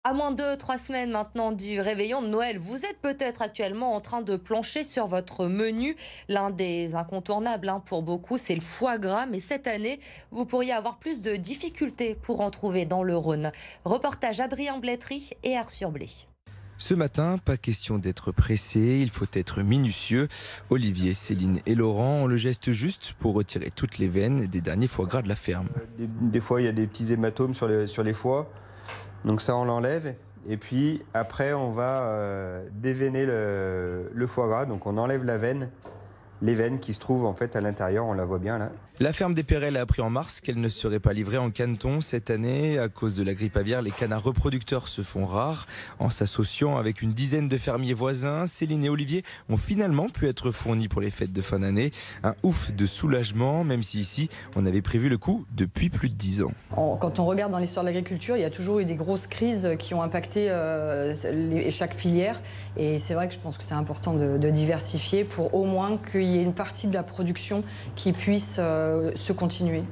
À moins de 3 semaines maintenant du réveillon de Noël, vous êtes peut-être actuellement en train de plancher sur votre menu. L'un des incontournables pour beaucoup, c'est le foie gras. Mais cette année, vous pourriez avoir plus de difficultés pour en trouver dans le Rhône. Reportage Adrien Blétry et Arthur Blé. Ce matin, pas question d'être pressé, il faut être minutieux. Olivier, Céline et Laurent ont le geste juste pour retirer toutes les veines des derniers foie gras de la ferme. Des fois, il y a des petits hématomes sur les foies, donc ça, on l'enlève. Et puis après, on va déveiner le foie gras, donc on enlève la veine. Les veines qui se trouvent en fait à l'intérieur, on la voit bien là. La ferme des Perrelles a appris en mars qu'elle ne serait pas livrée en canneton cette année. À cause de la grippe aviaire, les canards reproducteurs se font rares. En s'associant avec une dizaine de fermiers voisins, Céline et Olivier ont finalement pu être fournis pour les fêtes de fin d'année. Un ouf de soulagement, même si ici, on avait prévu le coup depuis plus de 10 ans. Quand on regarde dans l'histoire de l'agriculture, il y a toujours eu des grosses crises qui ont impacté chaque filière. Et c'est vrai que je pense que c'est important de diversifier pour au moins qu'il y ait une partie de la production qui puisse se continuer.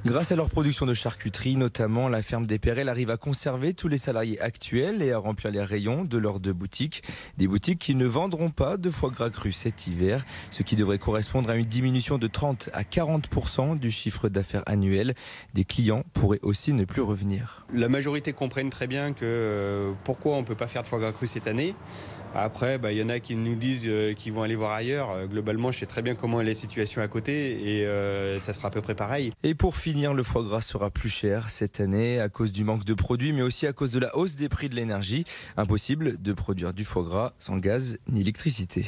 Grâce à leur production de charcuterie, notamment, la ferme des Perrelles arrive à conserver tous les salariés actuels et à remplir les rayons de leurs 2 boutiques. Des boutiques qui ne vendront pas de foie gras cru cet hiver, ce qui devrait correspondre à une diminution de 30 à 40% du chiffre d'affaires annuel. Des clients pourraient aussi ne plus revenir. La majorité comprennent très bien que pourquoi on ne peut pas faire de foie gras cru cette année. Après, il y en a qui nous disent qu'ils vont aller voir ailleurs. Globalement, je sais très bien comment est la situation à côté et ça sera à peu près pareil. Et pour finir, le foie gras sera plus cher cette année à cause du manque de produits, mais aussi à cause de la hausse des prix de l'énergie. Impossible de produire du foie gras sans gaz ni électricité.